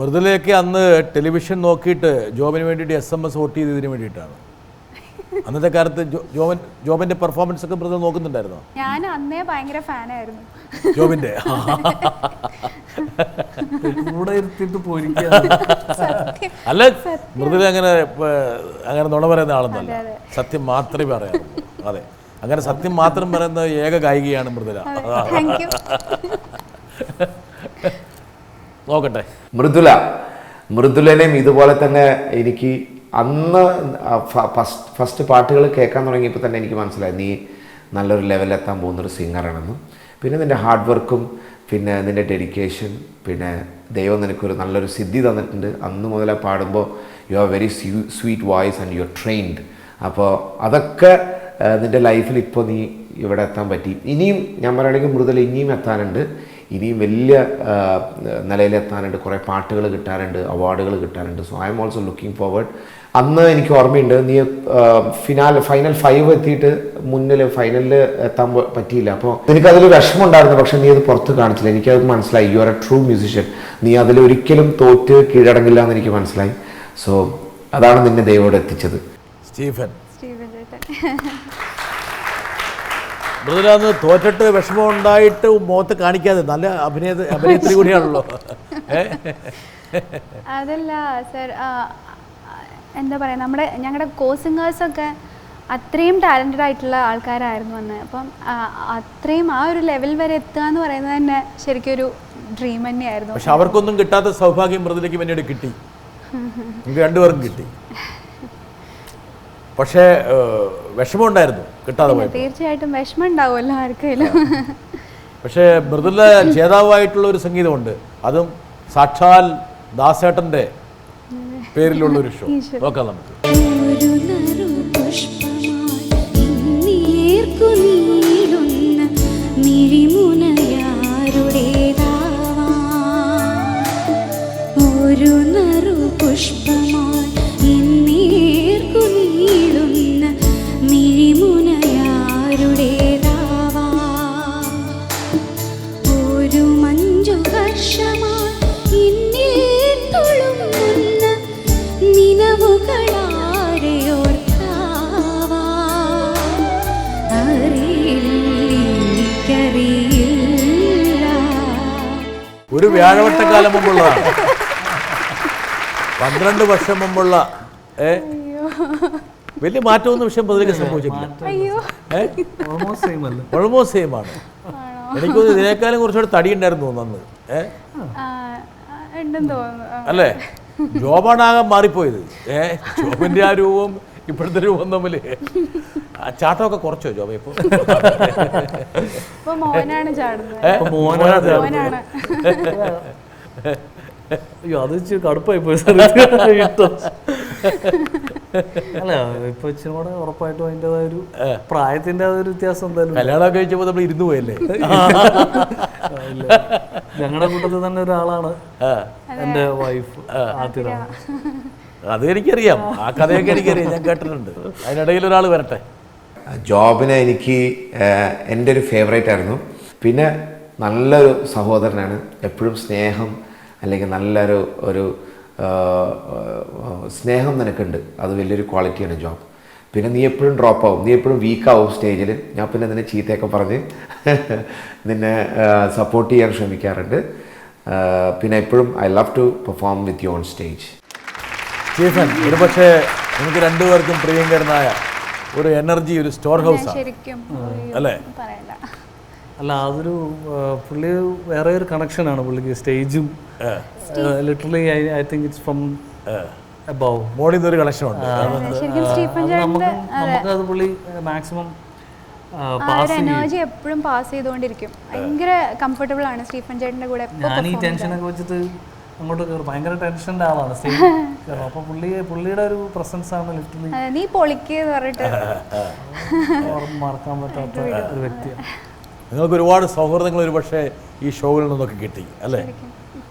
മൃദുലയൊക്കെ അന്ന് ടെലിവിഷൻ നോക്കിയിട്ട് ജോബിന് വേണ്ടിയിട്ട് SMS വോട്ട് ചെയ്തതിന് വേണ്ടിയിട്ടാണ്. അന്നത്തെ കാലത്ത് ജോബിന്റെ പെർഫോമൻസ് ഒക്കെ മൃദുല നോക്കുന്നുണ്ടായിരുന്നോ? ഞാൻ അന്നേ ഭയങ്കര ഫാനായിരുന്നു ജോബിന്റെ. അല്ല, മൃദുല അങ്ങനെ നുണ പറയുന്ന ആളൊന്നല്ല, സത്യം മാത്രമേ പറയാറുള്ളൂ. അതെ, അങ്ങനെ സത്യം മാത്രം പറയുന്ന ഏക ഗായികയാണ് മൃദുല. നോക്കട്ടെ, മൃദുലനെയും ഇതുപോലെ തന്നെ എനിക്ക് അന്ന് ഫസ്റ്റ് പാട്ടുകൾ കേൾക്കാൻ തുടങ്ങിയപ്പോൾ തന്നെ എനിക്ക് മനസ്സിലായി നീ നല്ലൊരു ലെവലിലെത്താൻ പോകുന്നൊരു സിംഗറാണെന്നും. പിന്നെ നിൻ്റെ ഹാർഡ് വർക്കും പിന്നെ നിൻ്റെ ഡെഡിക്കേഷൻ, പിന്നെ ദൈവം നിനക്കൊരു നല്ലൊരു സിദ്ധി തന്നിട്ടുണ്ട്. അന്ന് മുതലേ പാടുമ്പോൾ you are very sweet voice and you are trained. അപ്പോൾ അതൊക്കെ നിൻ്റെ ലൈഫിൽ ഇപ്പോൾ നീ ഇവിടെ എത്താൻ പറ്റി. ഇനിയും ഞാൻ പറയുകയാണെങ്കിൽ മൃദുല ഇനിയും എത്താനുണ്ട്, ഇനിയും വലിയ നിലയിലെത്താനുണ്ട്. കുറേ പാട്ടുകൾ കിട്ടാനുണ്ട്, അവാർഡുകൾ കിട്ടാനുണ്ട്. So I am also looking forward. അന്ന് എനിക്ക് ഓർമ്മയുണ്ട്, നീ ഫൈനൽ 5 എത്തിയിട്ട് ഫൈനലിൽ എത്താൻ പറ്റിയില്ല. അപ്പോൾ എനിക്കതിൽ വിഷമം ഉണ്ടായിരുന്നു, പക്ഷെ നീ അത് പുറത്ത് കാണിച്ചില്ല. എനിക്കത് മനസ്സിലായി, you are A true musician. നീ അതിലൊരിക്കലും തോറ്റ് കീഴടങ്ങില്ല എന്ന് എനിക്ക് മനസ്സിലായി. സോ അതാണ് നിന്നെ ദൈവോട് എത്തിച്ചത്. മൃദുല തോറ്റിട്ട് വിഷമം ഉണ്ടായിട്ട് മുഖത്ത് കാണിക്കാതെ നല്ല അഭിനേത്രി കൂടിയാണല്ലോ. അതല്ല സർ, എന്താ പറയുക, ഞങ്ങളുടെ കോസിംഗേഴ്സൊക്കെ അത്രയും ടാലൻറ്റഡ് ആയിട്ടുള്ള ആൾക്കാരായിരുന്നു അന്ന്. അപ്പം അത്രയും ആ ഒരു ലെവൽ വരെ എത്തുക എന്ന് പറയുന്നത് തന്നെ ശരിക്കും ഒരു ഡ്രീം തന്നെയായിരുന്നു. പക്ഷെ അവർക്കൊന്നും കിട്ടാത്ത സൗഭാഗ്യം മൃദുലയ്ക്ക് പിന്നീട് കിട്ടി, രണ്ടുപേർക്കും കിട്ടി. പക്ഷേ വിഷമം ഉണ്ടായിരുന്നു കിട്ടാതെ പോയി. തീർച്ചയായിട്ടും വിഷമം ഉണ്ടാവുമല്ലോ ആർക്കെങ്കിലും. പക്ഷേ മൃദുല ജേതാവായിട്ടുള്ള ഒരു സംഗീതമുണ്ട്, അതും സാക്ഷാൽ ദാസേട്ടൻ്റെ പേരിലുള്ളൊരു ഷോ. നോക്കാം നമുക്ക്. ഒരു വ്യാഴവട്ടക്കാലം മുമ്പുള്ളതാണ്, 12 വർഷം മുമ്പുള്ള. വലിയ മാറ്റമൊന്നും വിഷയം പൊതുവെ സംഭവിച്ചിട്ടില്ല. ഓൾമോസ്റ്റ് സെയിം ആണ്. എനിക്കൊന്ന് ഇതിനേക്കാളും കുറച്ചുകൂടെ തടി ഉണ്ടായിരുന്നു തോന്നുന്നു അല്ലേ? ജോബാണാകെ മാറിപ്പോയത്. ജോബിന്റെ ആ രൂപവും ഇപ്പോഴത്തെ രൂപം തമ്മിൽ ചാട്ടമൊക്കെ കുറച്ചോ ജോബ? ഇപ്പോൾ അയ്യോ, അത് കടുപ്പായി പോയി. അല്ല, ഇപ്പൊ ഇച്ചിരി കൂടെ ഉറപ്പായിട്ടും അതിൻ്റെതായ ഒരു പ്രായത്തിന്റെ ഒരു വ്യത്യാസം എന്തായാലും. കല്യാണം കഴിച്ചപ്പോൾ നമ്മൾ ഇരുന്ന് പോയല്ലേ? ഞങ്ങളുടെ കൂട്ടത്തിൽ തന്നെ ഒരാളാണ് എൻ്റെ വൈഫ് ആതിര. അത് എനിക്കറിയാം, ആ കഥയൊക്കെ എനിക്കറിയാം, ഞാൻ കേട്ടിട്ടുണ്ട്. അതിനിടയിൽ ഒരാൾ വരട്ടെ. ജോബിനെ എനിക്ക് എൻ്റെ ഒരു ഫേവറേറ്റ് ആയിരുന്നു. പിന്നെ നല്ലൊരു സഹോദരനാണ്, എപ്പോഴും സ്നേഹം അല്ലെങ്കിൽ നല്ലൊരു സ്നേഹം നിനക്കുണ്ട്, അത് വലിയൊരു ക്വാളിറ്റിയാണ് ജോബ്. പിന്നെ നീ എപ്പോഴും ഡ്രോപ്പ് ആവും, നീ എപ്പോഴും വീക്കാവും സ്റ്റേജിൽ. ഞാൻ പിന്നെ നിന്നെ ചീത്തയൊക്കെ പറഞ്ഞ് നിന്നെ സപ്പോർട്ട് ചെയ്യാൻ ശ്രമിക്കാറുണ്ട്. പിന്നെ എപ്പോഴും I love to perform with you on stage. Stephen, ഒരു പക്ഷേ നമുക്ക് രണ്ടുപേർക്കും പ്രിയങ്കരനായ ഒരു എനർജി, ഒരു സ്റ്റോർ ഹൗസ് അല്ലേ? അല്ല, അതൊരു പുള്ളി വേറെ ഒരു കണക്ഷനാണ് പുള്ളിക്ക് സ്റ്റേജും. Literally I think it's from above, മോളിൽ നിന്നൊരു കണക്ഷൻ ഉണ്ട്. നമുക്കത് പുള്ളി മാക്സിമം എനർജി എപ്പോഴും പാസ് ചെയ്തുകൊണ്ടിരിക്കും. ഭയങ്കര കംഫർട്ടബിൾ ആണ് സ്റ്റീഫൻ ചേട്ടൻ്റെ കൂടെ. ഞാൻ ഈ ടെൻഷനൊക്കെ വെച്ചിട്ട് അങ്ങോട്ട് കയറും, ഭയങ്കര ടെൻഷൻ്റെ ആളാണ് സ്റ്റേജ്. അപ്പോൾ പുള്ളിയുടെ ഒരു പ്രസൻസ് ആണ് ലിറ്ററലി നീ പൊളിക്കെന്ന് പറഞ്ഞിട്ട് മറക്കാൻ പറ്റാത്ത ഒരു വ്യക്തിയാണ്. നിങ്ങൾക്ക് ഒരുപാട് സൗഹൃദങ്ങൾ ഒരു പക്ഷേ ഈ ഷോകളിൽ നിന്നൊക്കെ കിട്ടി അല്ലേ?